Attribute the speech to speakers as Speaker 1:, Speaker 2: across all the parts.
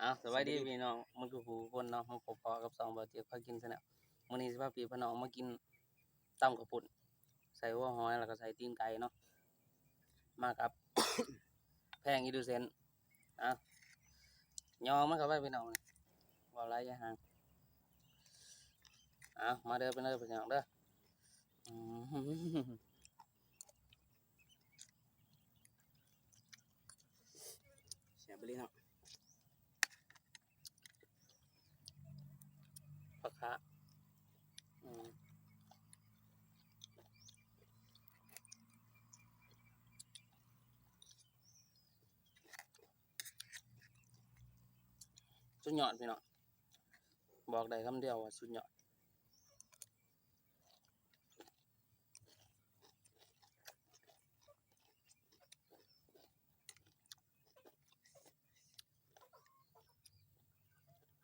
Speaker 1: สวัสดีพี่น้องมันคือผู้คนเนาะผมพอกับสองบ่าวเจี๊ยบพากินซะแล้วมื้อนี้สิพาพี่พาน้องมากินตำข้าวปุ้นใส่หัวหอยแล้วก็ใส่ตีนไก่เนาะมากับ แพงอีดูเซนอ่ะยอมันเข้าไปพี่น้องบ่หลายอย่าห่างมาเด้อพี่น้องเด้ออืม
Speaker 2: แซ่บไปเลยเนาะ
Speaker 1: ผักคะสุดยอดพี่น้องบอกได้คำเดียวว่าสุดยอด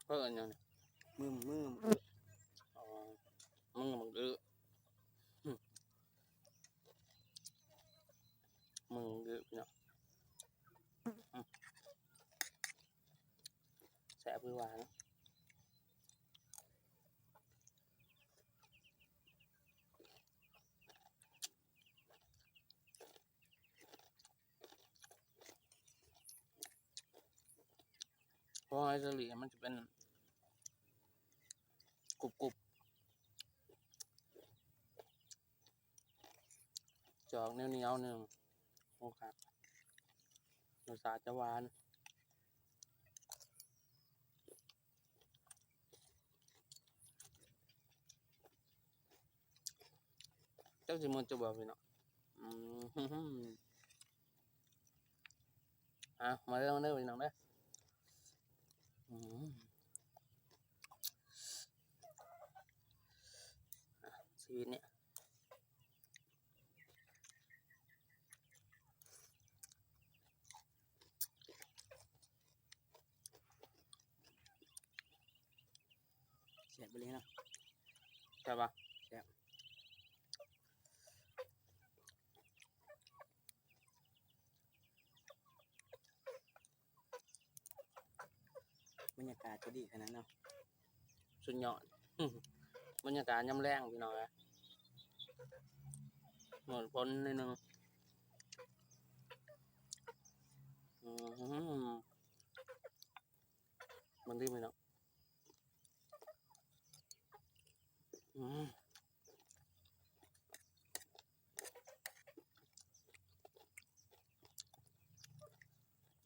Speaker 1: เพิ่นหยังเนี่ย
Speaker 2: มือ
Speaker 1: อ๋อมึงกับมึงมึงพี่น้องแซ่บคือหวานเพราะไอ้เสลี่มันจะเป็นกรุบๆจอกเหนียวๆหนึ่งโอ้ครับรสชาติจะหวานเจ้าสิมันจะบอกพี่เนาะมาเรื่องพี่น้องเด้อชีวิตเนี่ย
Speaker 2: แซ่บไปเลยเนาะ
Speaker 1: ใช่ปะ
Speaker 2: บรรยากาศก็ดีขนาดเนาะ
Speaker 1: สุดยอดบรรยากาศย่ำแรงพี่น้องเลยหมดพ้นนิดนึงมันดีไหมเนาะ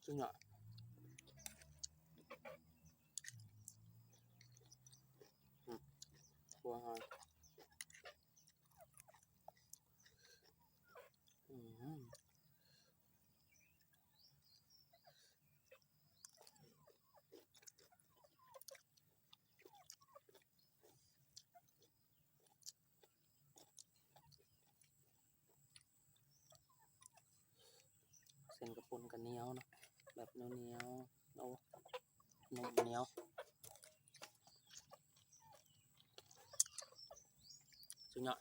Speaker 1: สุดยอดหัวหอยเส้นกระปุนกันเหนียวเนาะแบบเหนียวโอ้นมเหนียวสุดยอด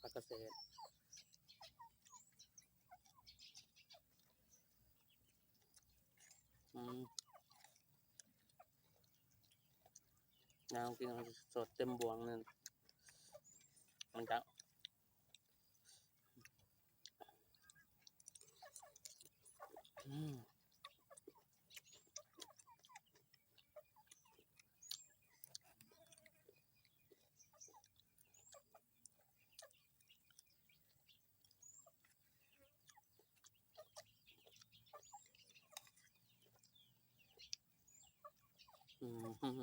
Speaker 1: ผักเกษตรน้ำกินสดเต็มบวงนึงมันจะ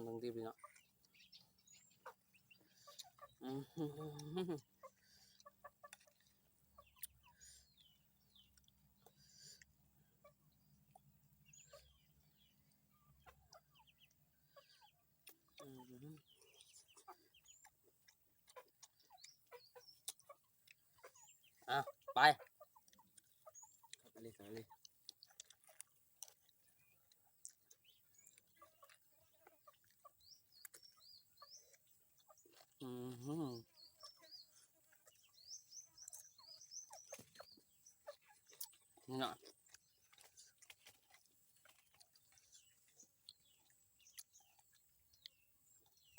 Speaker 1: บางทีพี่เนาะไป
Speaker 2: ไปเลยไปเลย
Speaker 1: นี่เนาะ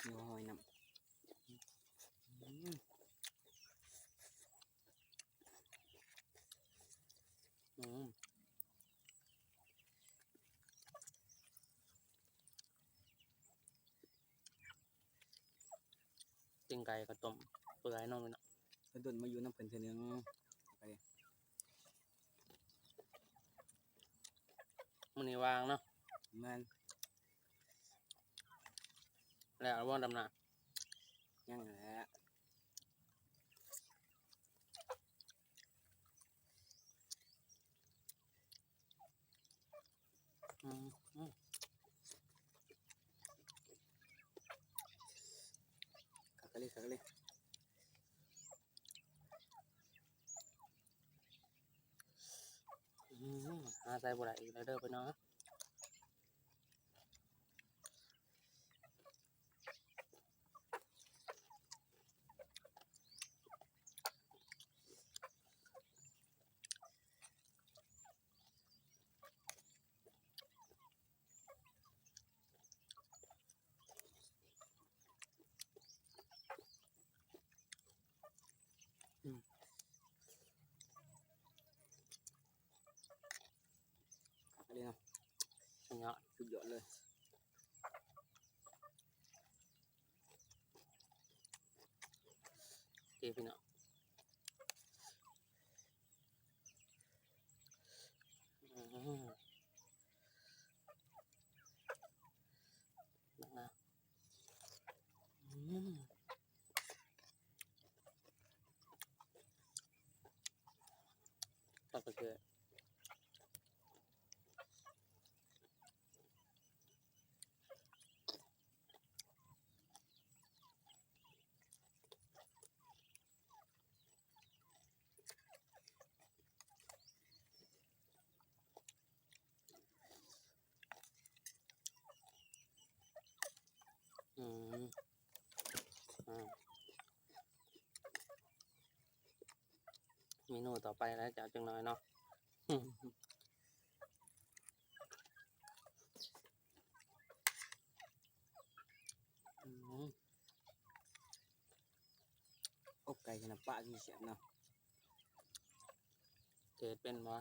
Speaker 2: มีหอยน้ำ
Speaker 1: อืมปิ้งไก่กับต้มเปื่อยเนาะพี่เนาะ
Speaker 2: กระโดดมาอยู่น้ำเพิ่นเทื่อนึงไป
Speaker 1: มื้อนี้วางเนาะ
Speaker 2: มัน
Speaker 1: แล้วเอาบ่ดำนา
Speaker 2: ยังแหละ
Speaker 1: อืมอืม
Speaker 2: ขักกะเลยขักกะเลย
Speaker 1: อืมหาใส่บ่ได้อีกแล้วเด้อพี่น้อง
Speaker 2: ขักกะเลยเนาะ
Speaker 1: สุดยอด
Speaker 2: สุดยอดเลย
Speaker 1: เด้พี่น้องอืมนะอืมตักกระเชืออืมอ่าเมนูต่อไปแล้วจะจังน้อยเนาะอืมอืม
Speaker 2: อบไก่กับน้ำปลาที่เสียบเนาะ
Speaker 1: เกิดเป็นวะ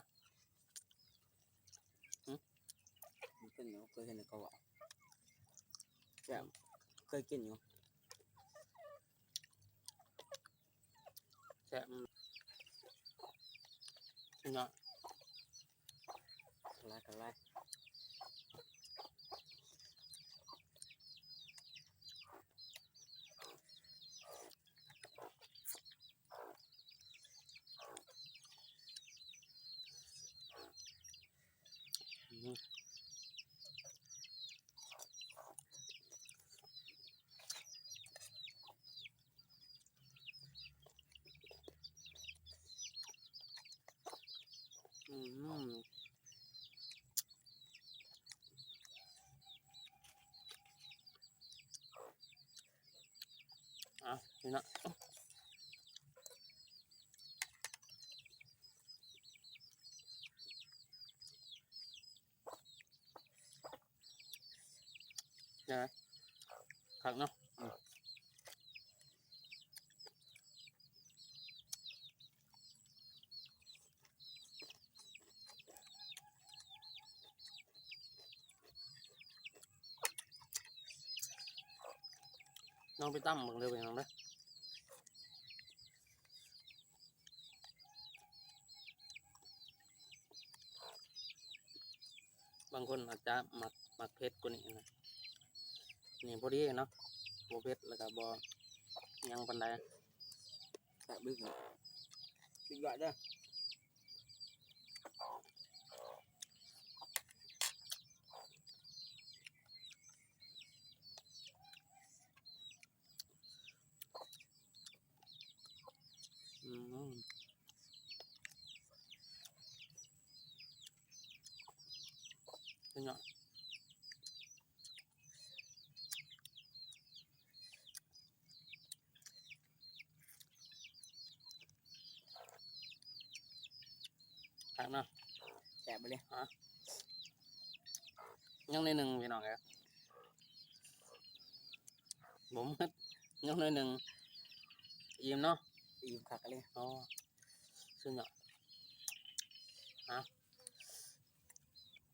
Speaker 2: มันเป็นเนาะเคยเห็นในกระบอกแซ่บเคยกินอยู่
Speaker 1: แซ่บเนาะ
Speaker 2: กะไรกะไร
Speaker 1: อืมอืมอ่ะนี่เนาะยังไงผักเนาะน้องไปตั้มบังเร็วไปน้องเด้อบางคนอาจจะหมักเผ็ดกว่านี้นะนี่พอดีเนาะบ่เผ็ดแล้วก็บ่ยังปานใด
Speaker 2: แซ่บบึ้งเนาะสุดยอดเด้อ
Speaker 1: อืมนี่เนาะผักเนาะ
Speaker 2: แซ่บไปเลย
Speaker 1: ยังในหนึ่งพี่น้องครับผมยังในหนึ่งอิ่มเนาะ
Speaker 2: อิ่มคักเลย
Speaker 1: อ๋อซึ่ง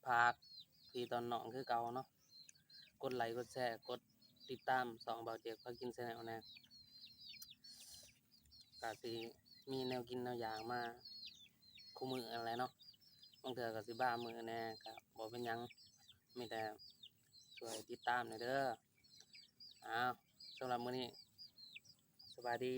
Speaker 1: ผากพี่ตอนน้องคือเก่าเนาะกดไลค์กดแชร์กดติดตามสองเบาเจ็บพากินแชนแนลแน่ก็สิมีแนวกินแนวอย่างมาคู่มืออะไรเนาะบางเทื่อก็สิบ้ามือแน่ก็บ่เป็นหยังมีแต่ช่วยติดตามหน่อยเด้ออ้าวสำหรับมื้อนี้สบายดี